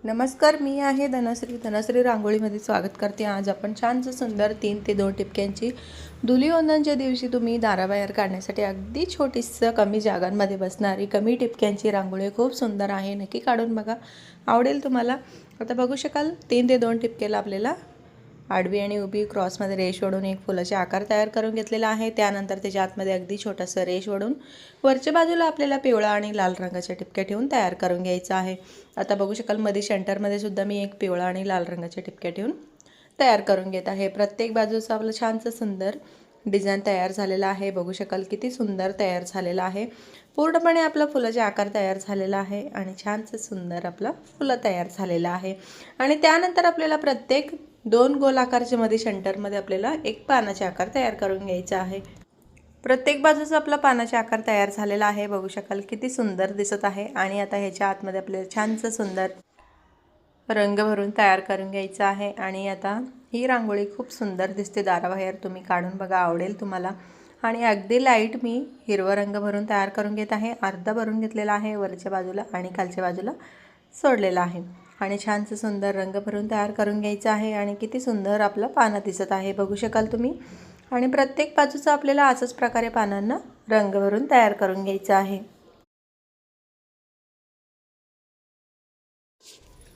नमस्कार, मी आहे धनश्री रांगोळीमध्ये स्वागत करते। आज आपण छानसं सुंदर 3 ते 2 टिपक्यांची धुलीवंदनच्या दिवशी तुम्ही दाराबाहेर काढण्यासाठी अगदी छोटीसं कमी जागांमध्ये बसणारी कमी टिपक्यांची रांगोळी खूप सुंदर आहे। नक्की काढून बघा, आवडेल तुम्हाला। आता बघू शकाल 3 ते 2 टिपक्याला आपल्याला आडवी आणि उभी क्रॉसमध्ये रेष ओढून एक फुलाचे आकार तयार करून घेतलेला आहे। त्यानंतर त्याच्या आतमध्ये अगदी छोटासा रेष ओढून वरच्या बाजूला आपल्याला पिवळा आणि लाल रंगाच्या टिपक्या ठेवून तयार करून घ्यायचा आहे। आता बघू शकाल मध्ये सेंटरमध्ये सुद्धा मी एक पिवळा आणि लाल रंगाच्या टिपक्या ठेवून तयार करून घेत आहे। प्रत्येक बाजूचं आपलं छानसं सुंदर डिझाइन तयार झालेला आहे। बघू शकाल किती सुंदर तयार झालेला आहे। पूर्णपणे आपला फुलाचे आकार तयार झालेला आहे आणि छानसं सुंदर आपला फुलं तयार झालेला आहे। आणि त्यानंतर आपल्याला प्रत्येक 2 गोलाकारच्या मध्ये सेंटरमध्ये आपल्याला एक पानाचे आकार तयार करून घ्यायचा आहे। प्रत्येक बाजूचा आपला पानाचा आकार तयार झालेला आहे। बघू शकाल किती सुंदर दिसत आहे। आणि आता ह्याच्या आतमध्ये आपल्याला छानसं सुंदर रंग भरून तयार करून घ्यायचा आहे। आणि आता ही रांगोळी खूप सुंदर दिसते दाराबाहेर, तुम्ही काढून बघा, आवडेल तुम्हाला। आणि अगदी लाईट मी हिरवा रंग भरून तयार करून घेत आहे। अर्धा भरून घेतलेला आहे वरच्या बाजूला आणि खालच्या बाजूला सोडलेला आहे। आणि छानसं सुंदर रंग भरून तयार करून घ्यायचं आहे। आणि किती सुंदर आपलं पानं दिसत आहे, बघू शकाल तुम्ही। आणि प्रत्येक बाजूचं आपल्याला अशाच प्रकारे पानांना रंग भरून तयार करून घ्यायचं आहे।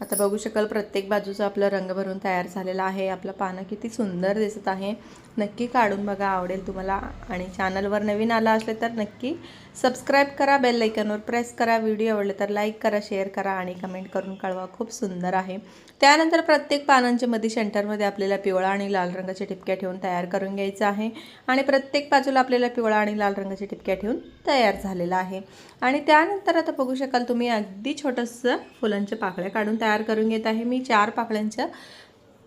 आता बघू शकाल प्रत्येक बाजूचा आपला रंग भरून तयार झालेला आहे। आपलं पानं किती सुंदर दिसत आहे, नक्की काढून बघा, आवडेल तुम्हाला। आणि चॅनलवर नवीन आला असले तर नक्की सबस्क्राईब करा, बेल आयकॉनवर प्रेस करा। व्हिडिओ आवडले तर लाईक करा, शेअर करा आणि कमेंट करून कळवा, खूप सुंदर आहे। त्यानंतर प्रत्येक पानांच्या मध्ये सेंटरमध्ये आपल्याला पिवळा आणि लाल रंगाच्या टिपक्या ठेवून तयार करून घ्यायचं आहे। आणि प्रत्येक बाजूला आपल्याला पिवळा आणि लाल रंगाच्या टिपक्या ठेवून तयार झालेला आहे। आणि त्यानंतर आता बघू शकाल तुम्ही अगदी छोटंसं फुलांच्या पाकळ्या काढून तयार करून घेत आहे। मी 4 पाकळ्यांच्या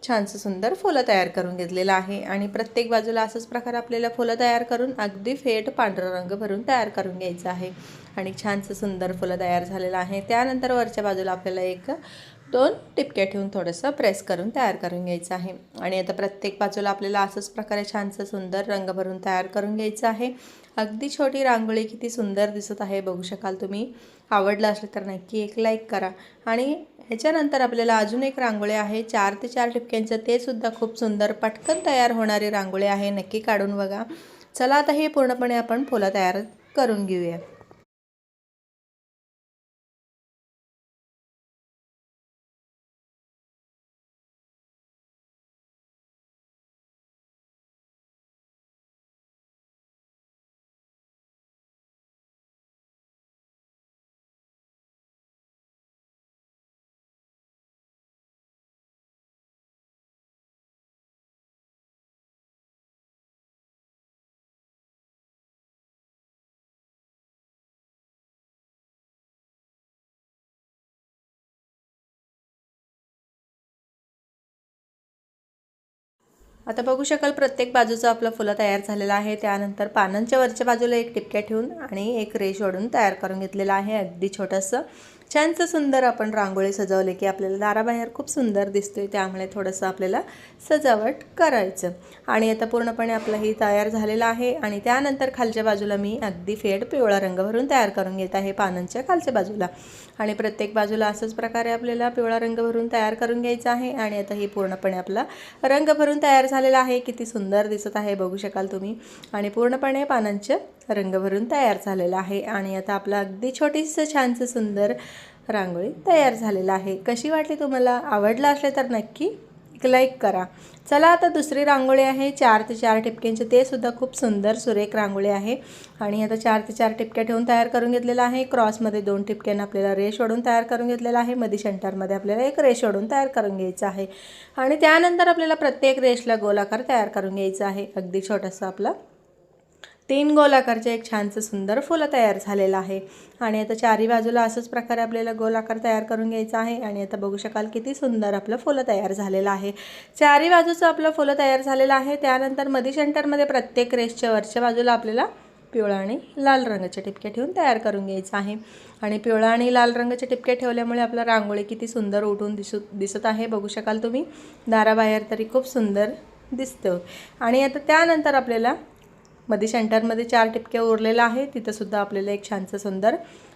छानसं सुंदर फुलं तयार करून घेतलेलं आहे। आणि प्रत्येक बाजूला अशाच प्रकारे आपल्याला फुलं तयार करून अगदी फेट पांढरा रंग भरून तयार करून घ्यायचं आहे। आणि छानसं सुंदर फुलं तयार झालेलं आहे। त्यानंतर वरच्या बाजूला आपल्याला 1-2 टिपक्या ठेवून थोडंसं प्रेस करून तयार करून घ्यायचं आहे। आणि आता प्रत्येक बाजूला आपल्याला अशाच प्रकारे छानसं सुंदर रंग भरून तयार करून घ्यायचं आहे। अगदी छोटी रांगोळी किती सुंदर दिसत आहे, बघू शकाल तुम्ही। आवडलं असेल तर नक्की एक लाईक करा। आणि ह्याच्यानंतर आपल्याला अजून एक रांगोळी आहे 4 ते 4 टिपक्यांचं, ते सुद्धा खूप सुंदर पटकन तयार होणारी रांगोळी आहे, नक्की काढून बघा। चला आता हे पूर्णपणे आपण फुलं तयार करून घेऊया। आता बघू शकाल प्रत्येक बाजूचं आपलं फुलं तयार झालेलं आहे। त्यानंतर पानांच्या वरच्या बाजूला एक टिपक्या ठेवून आणि एक रेष ओढून तयार करून घेतलेलं आहे। अगदी छोटंसं छानसं सुंदर आपण रांगोळी सजवली की आपल्याला दाराबाहेर खूप सुंदर दिसतोय, त्यामुळे थोडंसं आपल्याला सजावट करायचं। आणि आता पूर्णपणे आपलं ही तयार झालेलं आहे। आणि त्यानंतर खालच्या बाजूला मी अगदी फेड पिवळा रंग भरून तयार करून घेत आहे पानांच्या खालच्या बाजूला। आणि प्रत्येक बाजूला अशाच प्रकारे आपल्याला पिवळा रंग भरून तयार करून घ्यायचा आहे। आणि आता ही पूर्णपणे आपला रंग भरून तयार झालेला आहे, किती सुंदर दिसत आहे, बघू शकाल तुम्ही। आणि पूर्णपणे पानांचे रंग भरून तयार झालेला आहे। आणि आता आपलं अगदी छोटीसं छानसं सुंदर रांगोळी तयार झालेला आहे। कशी वाटली तुम्हाला? आवडलं असले तर नक्की एक लाईक करा। चला आता दुसरी रांगोळी आहे 4 ते 4 टिपक्यांची, ते सुद्धा खूप सुंदर सुरेख रांगोळी आहे। आणि आता 4 ते 4 टिपक्या ठेवून तयार करून घेतलेला आहे। क्रॉसमध्ये 2 टिपक्यांना आपल्याला रेष ओढून तयार करून घेतलेला आहे। मध्ये सेंटरमध्ये आपल्याला एक रेष ओढून तयार करून घ्यायचं आहे। आणि त्यानंतर आपल्याला प्रत्येक रेषला गोलाकार तयार करून घ्यायचा आहे। अगदी छोटंसं आपला 3 गोलाकारचे एक छानसं सुंदर फुलं तयार झालेलं आहे। आणि आता चारी बाजूला अशाच प्रकारे आपल्याला गोलाकार तयार करून घ्यायचा आहे। आणि आता बघू शकाल किती सुंदर आपलं फुलं तयार झालेलं आहे। चारी बाजूचं आपलं फुलं तयार झालेलं आहे। त्यानंतर मध्ये सेंटरमध्ये प्रत्येक रेषच्या वरच्या बाजूला आपल्याला पिवळा आणि लाल रंगाच्या टिपक्या ठेवून तयार करून घ्यायचं आहे। आणि पिवळा आणि लाल रंगाच्या टिपक्या ठेवल्यामुळे आपला रांगोळी किती सुंदर उठून दिसत आहे, बघू शकाल तुम्ही। दाराबाहेर तरी खूप सुंदर दिसतं। आणि आता त्यानंतर आपल्याला मध्ये सेंटरमध्ये 4 टिपक्या उरलेला आहे, तिथं सुद्धा आपल्याला एक छानसं सुंदर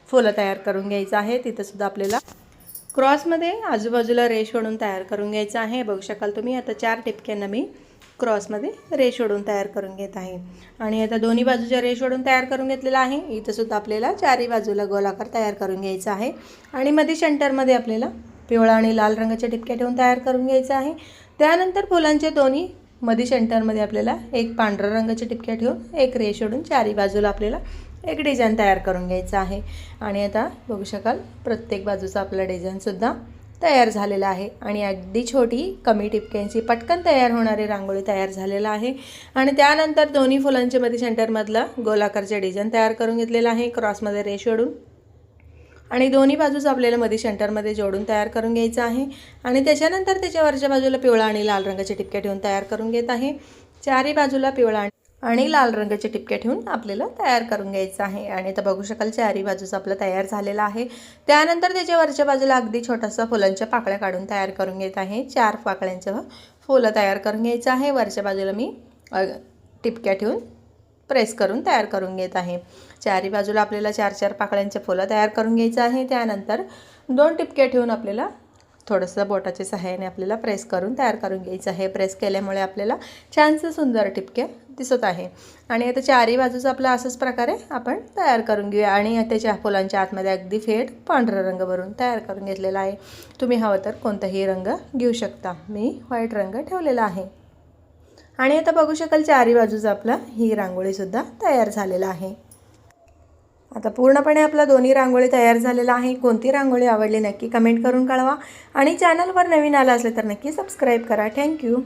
फुलं तयार करून घ्यायचं आहे। तिथं सुद्धा आपल्याला क्रॉसमध्ये आजूबाजूला रेष ओढून तयार करून घ्यायचं आहे. बघू शकाल तुम्ही आता 4 टिपक्यांना मी क्रॉसमध्ये रेष ओढून तयार करून घेत आहे. आणि आता दोन्ही बाजूच्या रेष ओढून तयार करून घेतलेला आहे. इथं सुद्धा आपल्याला चारही बाजूला गोलाकार तयार करून घ्यायचा आहे. आणि मध्ये सेंटरमध्ये आपल्याला पिवळा आणि लाल रंगाच्या टिपक्या ठेवून तयार करून घ्यायचं आहे. त्यानंतर फुलांचे दोन्ही मध्ये सेंटरमध्ये आपल्याला एक पांढऱ्या रंगाच्या टिपक्या ठेवून एक रेष ओढून चारही बाजूला आपल्याला एक डिझाईन तयार करून घ्यायचं आहे. आणि आता बघू शकाल प्रत्येक बाजूचा आपला डिझाईनसुद्धा तयार झालेला आहे. आणि अगदी छोटी कमी टिपक्यांची पटकन तयार होणारी रांगोळी तयार झालेला आहे. आणि त्यानंतर दोन्ही फुलांच्या मध्ये सेंटरमधला गोलाकारचे डिझाईन तयार करून घेतलेला आहे क्रॉसमध्ये रेष ओढून. आणि दोन्ही बाजूच आपल्याला मध्ये सेंटरमध्ये जोडून तयार करून घ्यायचं आहे. आणि त्याच्यानंतर त्याच्यावरच्या बाजूला पिवळा आणि लाल रंगाचे टिपक्या ठेवून तयार करून घेत आहे. चारही बाजूला पिवळा आणि लाल रंगाचे टिपक्या ठेवून आपल्याला तयार करून घ्यायचं आहे. आणि आता बघू शकाल चारही बाजूचा आपला तयार झालेला आहे. त्यानंतर त्याच्यावरच्या बाजूला अगदी छोटासा फुलांच्या पाकळ्या काढून तयार करून घेत आहे. 4 पाकळ्यांचं फुलं तयार करून घ्यायचं आहे. वरच्या बाजूला मी टिपक्या ठेवून प्रेस करून तयार करून घेत आहे. चारही बाजूला आपल्याला 4-4 पाकळ्यांचे फुलं तयार करून घ्यायचं आहे. त्यानंतर 2 टिपक्या ठेवून आपल्याला थोडंसं बोटाच्या सहाय्याने आपल्याला प्रेस करून तयार करून घ्यायचं आहे. प्रेस केल्यामुळे आपल्याला छानसं सुंदर टिपक्या दिसत आहे. आणि आता चारही बाजूचं आपलं असंच प्रकारे आपण तयार करून घेऊया. आणि त्याच्या फुलांच्या आतमध्ये अगदी फेट पांढरा रंग भरून तयार करून घेतलेला आहे. तुम्ही हवं तर कोणताही रंग घेऊ शकता. मी व्हाईट रंग ठेवलेला आहे. आणि आता बघू शकाल चारही बाजूचं आपलं ही रांगोळीसुद्धा तयार झालेला आहे. आता पूर्णपणे आपला दोन्ही रांगोळी तयार झालेला आहे. कोणती रांगोळी आवडली नक्की कमेंट करून कळवा. आणि चॅनलवर नवीन आला असेल तर नक्की सबस्क्राईब करा. थँक्यू.